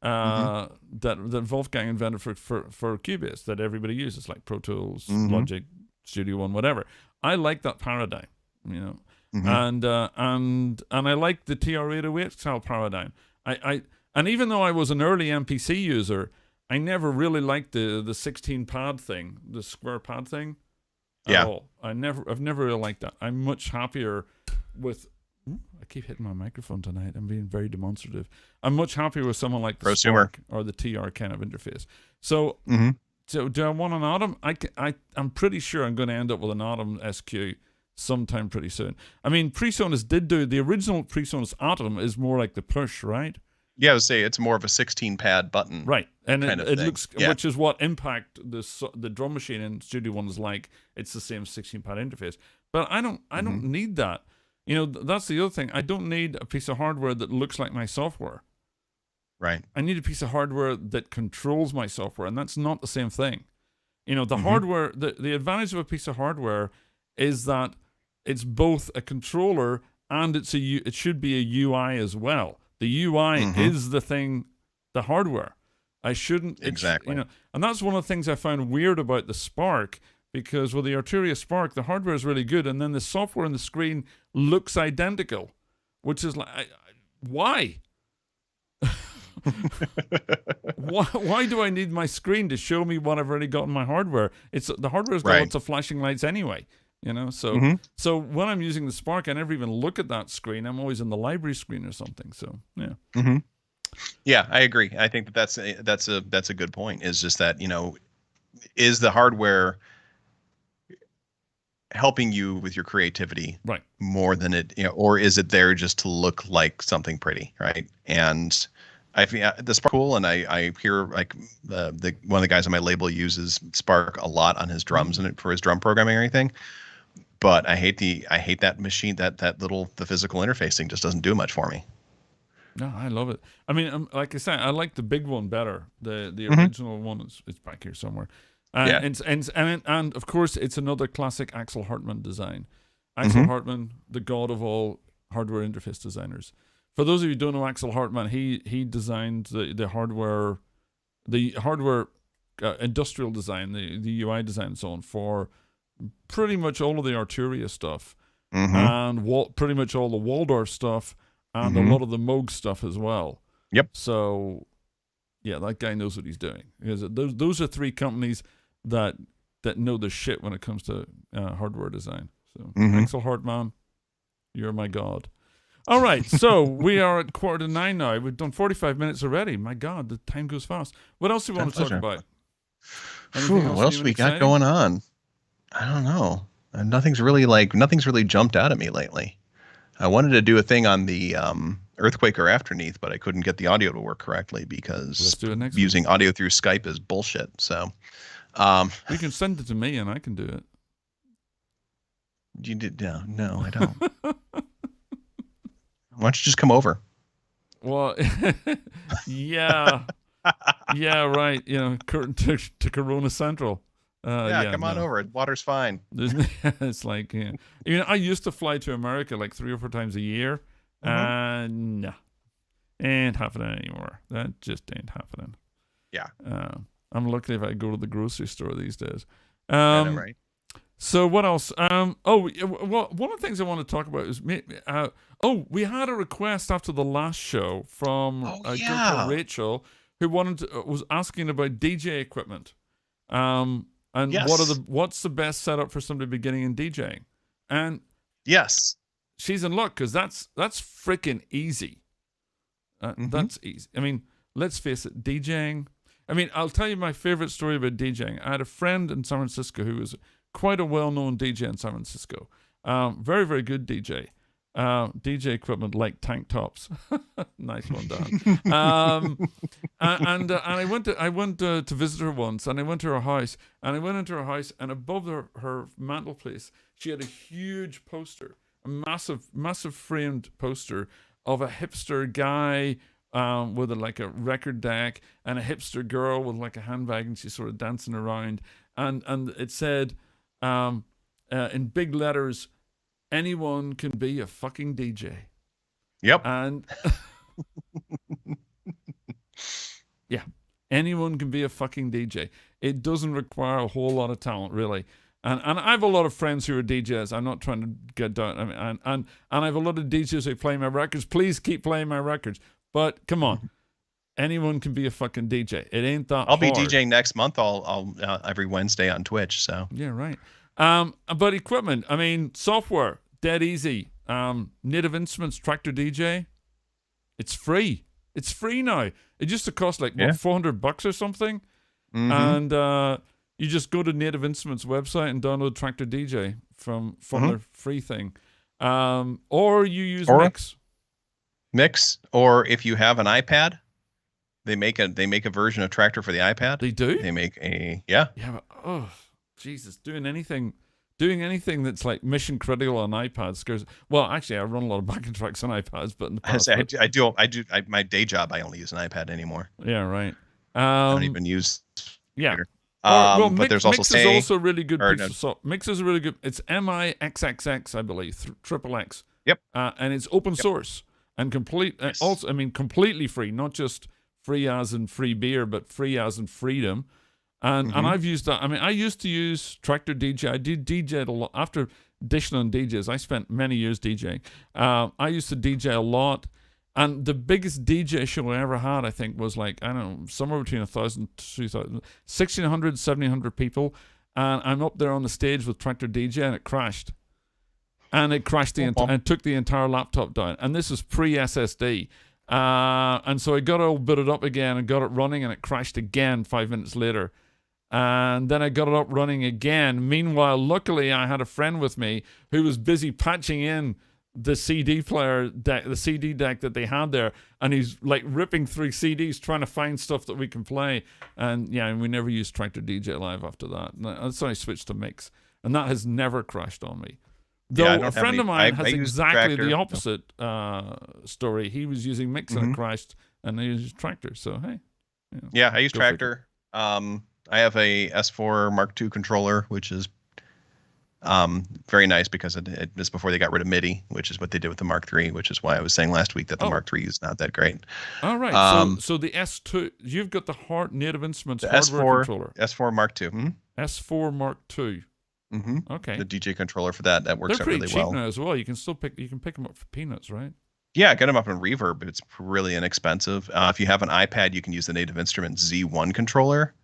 that Wolfgang invented for Cubase that everybody uses, like Pro Tools, Logic, Studio One, whatever. I like that paradigm, and I like the TR-808 style paradigm. And even though I was an early MPC user, I never really liked the 16 pad thing, the square pad thing at all. I've never really liked that. I'm much happier with. I keep hitting my microphone tonight. I'm being very demonstrative. I'm much happier with someone like the Spark or the TR kind of interface. So, so do I want an Atom? I'm pretty sure I'm going to end up with an Atom SQ sometime pretty soon. I mean, PreSonus did do the original PreSonus Atom is more like the Push, right? Yeah, I would say it's more of a 16 pad button, right? And it looks, which is what Impact the drum machine in Studio One is like. It's the same 16 pad interface, but I don't need that. That's the other thing. I don't need a piece of hardware that looks like my software. Right. I need a piece of hardware that controls my software, and that's not the same thing. The hardware, the advantage of a piece of hardware is that it's both a controller and it should be a UI as well. The UI is the thing, the hardware. I shouldn't exactly. And that's one of the things I found weird about the Spark, because with the Arturia Spark, the hardware is really good, and then the software on the screen looks identical, which is like, why? Why do I need my screen to show me what I've already got in my hardware? The hardware's got lots of flashing lights anyway, So so when I'm using the Spark, I never even look at that screen. I'm always in the library screen or something. So yeah. Yeah, I agree. I think that's a good point. Is just that is the hardware helping you with your creativity more than it, or is it there just to look like something pretty, right? And I think the Spark cool, and I hear like one of the guys on my label uses Spark a lot on his drums and for his drum programming or anything. But I hate that machine, that the physical interfacing just doesn't do much for me. No, I love it. I mean, like I said, I like the big one better. The original one is back here somewhere. And of course, it's another classic Axel Hartmann design. Axel Hartmann, the god of all hardware interface designers. For those of you who don't know Axel Hartmann, he designed the hardware industrial design, the UI design and so on for pretty much all of the Arturia stuff and pretty much all the Waldorf stuff and a lot of the Moog stuff as well. Yep. So, yeah, that guy knows what he's doing. Because those are three companies that know the shit when it comes to hardware design. So, Axel Hartmann, you're my god. All right, so we are at 8:45 now. We've done 45 minutes already. My God, the time goes fast. What else do you want to talk about? What else we got going on? I don't know. Nothing's really jumped out at me lately. I wanted to do a thing on the Earthquake or Afterneath, but I couldn't get the audio to work correctly because using audio through Skype is bullshit. So you can send it to me and I can do it. You did no, I don't. Why don't you just come over? Well, yeah, right. To Corona Central. Come on over. Water's fine. It's like, I used to fly to America like 3 or 4 times a year, and no, ain't happening anymore. That just ain't happening. Yeah. I'm lucky if I go to the grocery store these days. I know, right? So what else? One of the things I want to talk about is we had a request after the last show from a girl called Rachel who was asking about DJ equipment. And what's the best setup for somebody beginning in DJing? And yes, she's in luck because that's freaking easy. That's easy. I mean, let's face it, DJing. I mean, I'll tell you my favorite story about DJing. I had a friend in San Francisco who was quite a well-known DJ in San Francisco. Very, very good DJ. DJ equipment like tank tops. Nice one, Dan. And I went to visit her once, and I went to her house, and I went into her house, and above her mantelpiece, she had a huge poster, a massive framed poster of a hipster guy with a record deck, and a hipster girl with like a handbag, and she's sort of dancing around, and it said in big letters, anyone can be a fucking DJ. Yep. And yeah, anyone can be a fucking DJ. It doesn't require a whole lot of talent, really. And I have a lot of friends who are DJs. I'm not trying to get down. I mean, and I have a lot of DJs who play my records. Please keep playing my records. But come on, anyone can be a fucking DJ. It ain't that hard. I'll be DJing next month. I'll every Wednesday on Twitch. So yeah, right. But equipment, I mean, software, dead easy. Native Instruments, Tractor DJ, it's free. It's free now. It used to cost like $400 or something, and you just go to Native Instruments website and download Tractor DJ from their free thing, or you use Mix, or if you have an iPad, they make a version of Tractor for the iPad. They do. They make Yeah, but Jesus, doing anything that's like mission critical on iPads scares. Well, actually, I run a lot of backing tracks on iPads, but in the past, I do. My day job, I only use an iPad anymore. Yeah, right. I don't even use. Yeah. But Mix, there's also Mix is also a really good piece of software. Mix is a really good. It's MIXXX, I believe, triple X. Yep. And it's open source and complete. Yes. Also, I mean, completely free, not just free as in free beer, but free as in freedom. And I've used that. I mean, I used to use Tractor DJ. I did DJ a lot after dishing on DJs. I spent many years DJing. I used to DJ a lot. And the biggest DJ show I ever had, I think, was like, I don't know, somewhere between 1,000, 2,000, 1,600, 1,700 people. And I'm up there on the stage with Tractor DJ, and it crashed. And it crashed and took the entire laptop down. And this is pre-SSD. And so I got it all booted up again and got it running, and it crashed again 5 minutes later. And then I got it up running again. Meanwhile, luckily, I had a friend with me who was busy patching in the CD player deck, the CD deck that they had there, and he's like ripping through CDs trying to find stuff that we can play. And yeah, we never used Tractor DJ Live after that. That's when I switched to Mix, and that has never crashed on me. Though a friend of mine has exactly the opposite story. He was using Mix and it crashed, and he used Tractor. So hey, yeah, I use Tractor. I have a S4 Mark II controller, which is very nice because it is before they got rid of Midi, which is what they did with the Mark III, which is why I was saying last week that the Mark III is not that great. All right. So the S2, you've got the Native Instruments hardware controller. S4 Mark II. S4 Mark II. Okay. The DJ controller for that works out really well. They're pretty cheap now as well. You can pick them up for peanuts, right? Yeah, get them up in Reverb. It's really inexpensive. If you have an iPad, you can use the Native Instruments Z1 controller.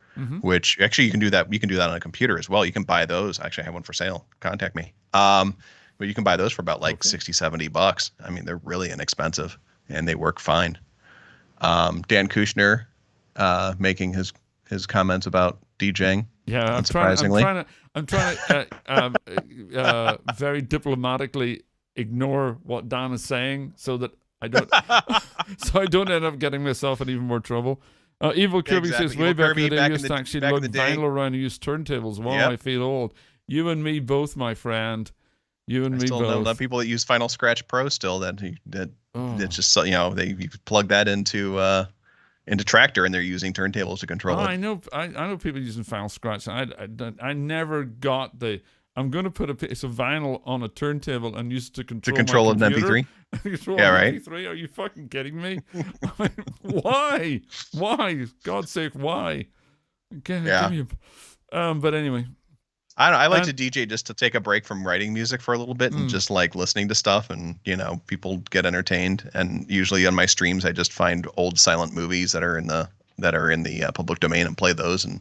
Which actually you can do that. You can do that on a computer as well. You can buy those. Actually, I have one for sale. Contact me. But you can buy those for about like $60-$70. I mean, they're really inexpensive and they work fine. Dan Kushner making his comments about DJing. Yeah, I'm trying to very diplomatically ignore what Dan is saying so that I don't end up getting myself in even more trouble. Evil Kirby says, way back in the day, we used to actually lug vinyl around and use turntables. Wow, I feel old. You and me both, my friend. You and me both. Know the people that use Final Scratch Pro still that just, you plug that into Tractor and they're using turntables to control it. I know people using Final Scratch. I never got the... I'm going to put a piece of vinyl on a turntable and use it to control an MP3. MP3? Are you fucking kidding me? Why? God's sake, why? Give me but anyway. I like to DJ just to take a break from writing music for a little bit and just like listening to stuff and, people get entertained. And usually on my streams, I just find old silent movies that are in the public domain and play those. And,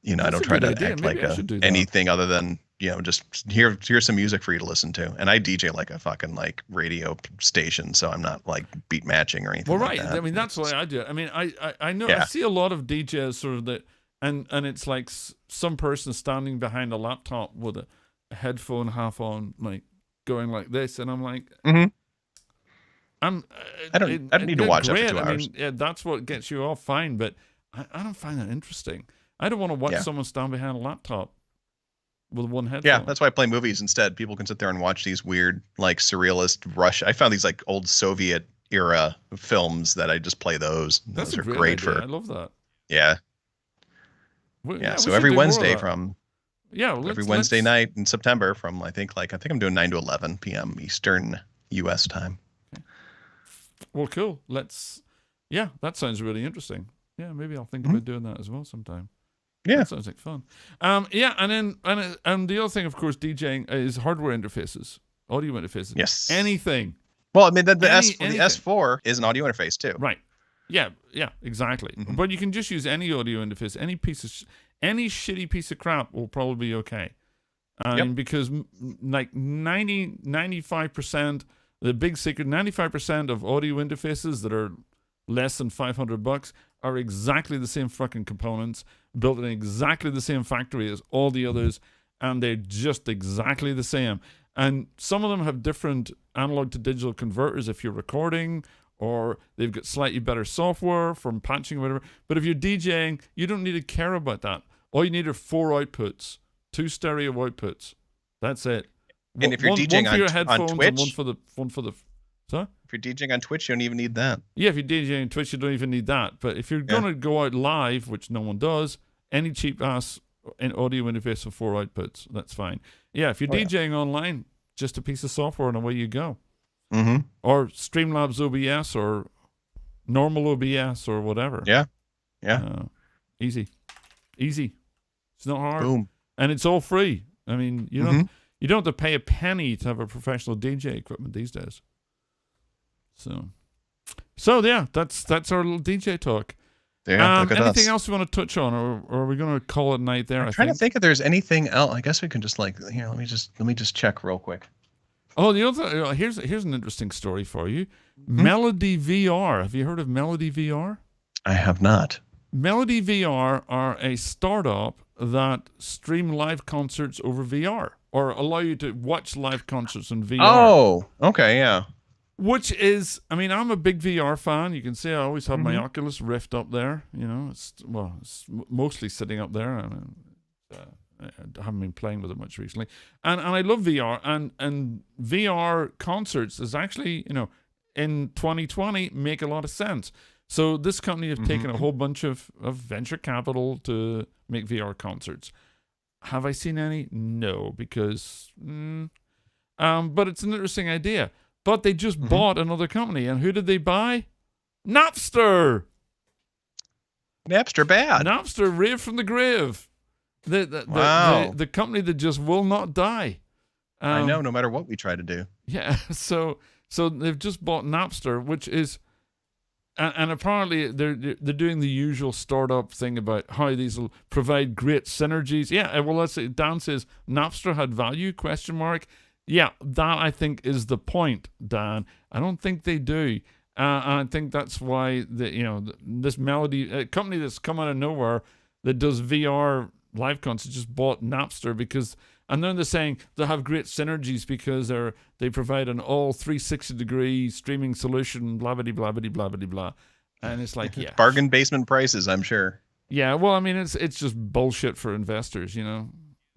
I don't try to act like anything other than, just here's some music for you to listen to. And I DJ like a fucking like radio station, so I'm not like beat matching or anything. Well, right. Like that. I mean, that's why I do it. I mean, I know I see a lot of DJs sort of that, and it's like some person standing behind a laptop with a headphone half on, like going like this, and I'm like, I don't need to watch that for 2 hours. I mean, that's what gets you off fine, but I don't find that interesting. I don't want to watch someone stand behind a laptop with one headphone. Yeah, that's why I play movies instead. People can sit there and watch these weird, like surrealist I found these like old Soviet era films that I just play those. Those are great I love that. Yeah. So every Wednesday every Wednesday night in September from I think I'm doing 9 to 11 p.m. Eastern US time. Okay. Well, cool. That sounds really interesting. Yeah, maybe I'll think about doing that as well sometime. Yeah, that sounds like fun. And the other thing, of course, DJing is hardware interfaces, audio interfaces. Yes, anything. Well, I mean, the S4 is an audio interface too. Right. Yeah, exactly. But you can just use any audio interface, any shitty piece of crap will probably be okay. Because like 95%, the big secret, 95% of audio interfaces that are less than $500 are exactly the same fucking components, built in exactly the same factory as all the others, and they're just exactly the same. And some of them have different analog to digital converters if you're recording, or they've got slightly better software from patching or whatever. But if you're DJing, you don't need to care about that. All you need are 4 outputs, 2 stereo outputs. That's it. And if you're DJing one for your headphones on Twitch, and one for the sorry? If you're DJing on Twitch, you don't even need that. Yeah, if you're DJing on Twitch, you don't even need that. But if you're going to go out live, which no one does, any cheap-ass audio interface with 4 outputs, that's fine. Yeah, if you're DJing online, just a piece of software and away you go. Or Streamlabs OBS or normal OBS or whatever. Yeah. Easy. Easy. It's not hard. Boom. And it's all free. I mean, you don't have to pay a penny to have a professional DJ equipment these days. So yeah, that's our little DJ talk. Yeah, look at anything us. else you want to touch on, or are we going to call it a night there? I'm trying to think if there's anything else. I guess we can just here. Let me just check real quick. Oh, the other here's an interesting story for you. Melody VR. Have you heard of Melody VR? I have not. Melody VR are a startup that stream live concerts over VR, or allow you to watch live concerts in VR. Oh, okay, yeah. Which is, I mean, I'm a big VR fan. You can see I always have my Oculus Rift up there. You know, it's mostly sitting up there. I haven't been playing with it much recently. And I love VR. And VR concerts is actually, in 2020, make a lot of sense. So this company have taken a whole bunch of venture capital to make VR concerts. Have I seen any? No, because, but it's an interesting idea. But they just bought another company. And who did they buy? Napster. Napster bad. Napster raved from the grave. The company that just will not die. I know, no matter what we try to do. Yeah, so they've just bought Napster, which is, and apparently they're doing the usual startup thing about how these will provide great synergies. Yeah, well, let's say Dan says Napster had value ? Yeah, that I think is the point, Dan. I don't think they do. And I think that's why this Melody company that's come out of nowhere that does VR live concerts just bought Napster and then they're saying they have great synergies because they provide an all 360-degree streaming solution, blah blah blah blah blah blah blah. And it's like, yeah, bargain basement prices, I'm sure. Yeah, well, I mean, it's just bullshit for investors,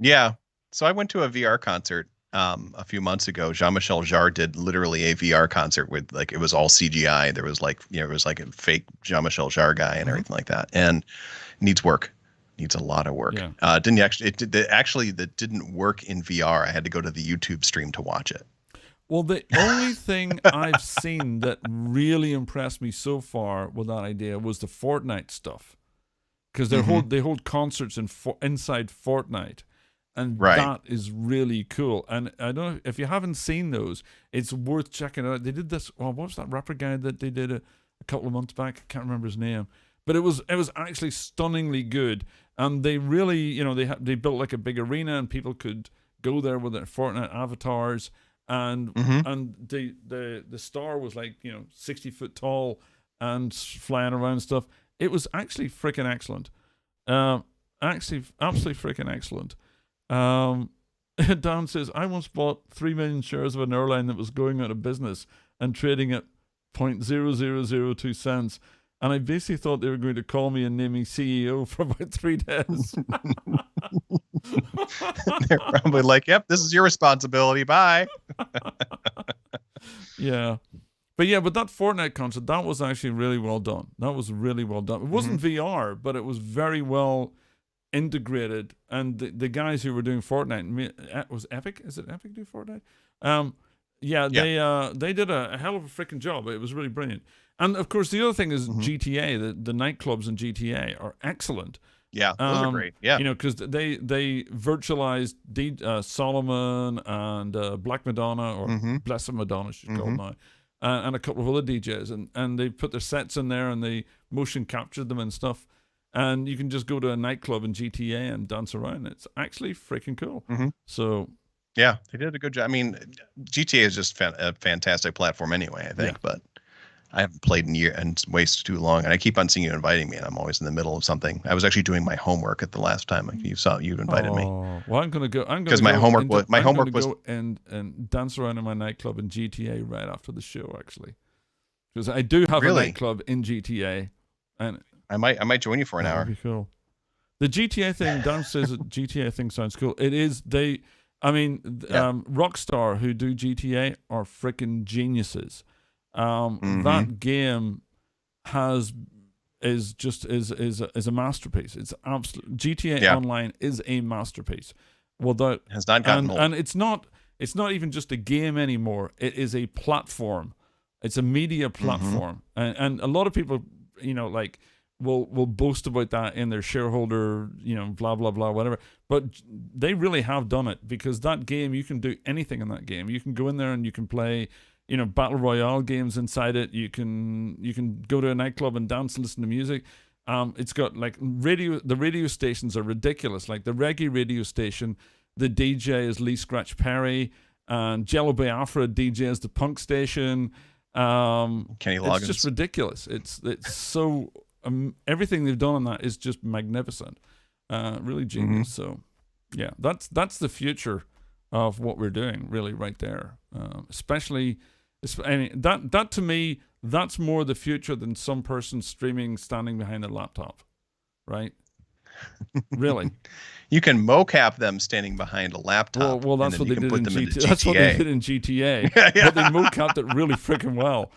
Yeah. So I went to a VR concert a few months ago. Jean-Michel Jarre did literally a VR concert with it was all CGI. There was it was like a fake Jean-Michel Jarre guy and everything like that. And needs work. Needs a lot of work. Yeah. That didn't work in VR. I had to go to the YouTube stream to watch it. Well, the only thing I've seen that really impressed me so far with that idea was the Fortnite stuff, because they hold concerts inside Fortnite. And that is really cool. And I don't know if you haven't seen those, it's worth checking out. They did this. Well, what was that rapper guy that they did a couple of months back? I can't remember his name, but it was actually stunningly good. And they really, they built like a big arena, and people could go there with their Fortnite avatars. And the star was 60 foot tall and flying around stuff. It was actually freaking excellent. Actually, absolutely freaking excellent. Dan says, I once bought 3 million shares of an airline that was going out of business and trading at 0.0002 cents. And I basically thought they were going to call me and name me CEO for about 3 days. They're probably like, yep, this is your responsibility. Bye. Yeah. But that Fortnite concert, that was actually really well done. That was really well done. It wasn't VR, but it was very well integrated. And the guys who were doing Fortnite, was Epic? Is it Epic do Fortnite? They did a hell of a freaking job. It was really brilliant. And of course, the other thing is GTA. The nightclubs in GTA are excellent. Yeah, those are great. Yeah, because they virtualized Solomon and Black Madonna, or Blessed Madonna, she's called now, and a couple of other DJs, and they put their sets in there and they motion captured them and stuff. And you can just go to a nightclub in GTA and dance around. It's actually freaking cool. So, yeah, they did a good job. I mean, GTA is just a fantastic platform anyway, I think. But I haven't played in years and waste too long. And I keep on seeing you inviting me, and I'm always in the middle of something. I was actually doing my homework at the last time. Like you invited me. Well, I'm gonna go. Because my homework was go and dance around in my nightclub in GTA right after the show, actually, because I do have a nightclub in GTA, and I might join you for an hour. That'd be cool. The GTA thing, Dan says the GTA thing sounds cool. It is. Rockstar, who do GTA, are freaking geniuses. That game is a masterpiece. It's absolute. GTA Online is a masterpiece. Has not gotten old. And it's not even just a game anymore. It is a platform. It's a media platform, and a lot of people, will boast about that in their shareholder, blah blah blah, whatever. But they really have done it, because that game, you can do anything in that game. You can go in there and you can play, battle royale games inside it. You can go to a nightclub and dance and listen to music. It's got like the radio stations are ridiculous. Like the reggae radio station, the DJ is Lee Scratch Perry, and Jello Biafra DJ is the punk station. Kenny Loggins. It's just ridiculous. It's so everything they've done on that is just magnificent, really genius. So yeah, that's the future of what we're doing, really, right there. Especially that to me, that's more the future than some person streaming standing behind a laptop, right? Really. You can mocap them standing behind a laptop. Well, that's what they did in GTA. That's what they did in GTA. Yeah. But they mocapped it really freaking well.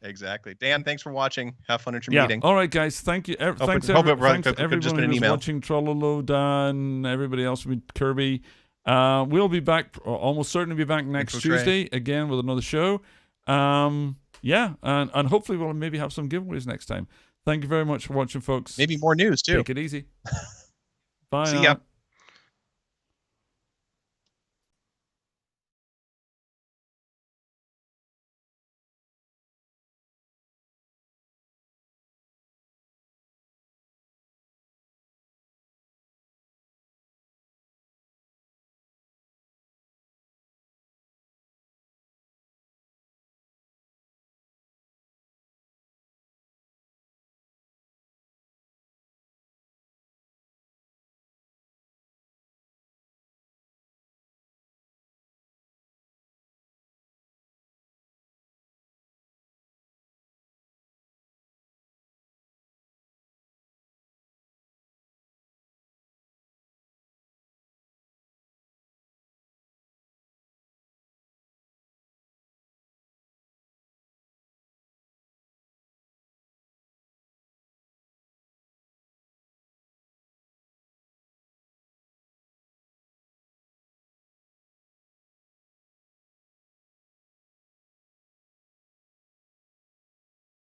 Exactly. Dan, thanks for watching. Have fun at your meeting. All right, guys. Thank you. Thanks everyone who's watching. Trololo, Dan, everybody else, Kirby. We'll be back, almost certainly be back next Tuesday again with another show. And hopefully we'll maybe have some giveaways next time. Thank you very much for watching, folks. Maybe more news too. Take it easy. Bye. See ya.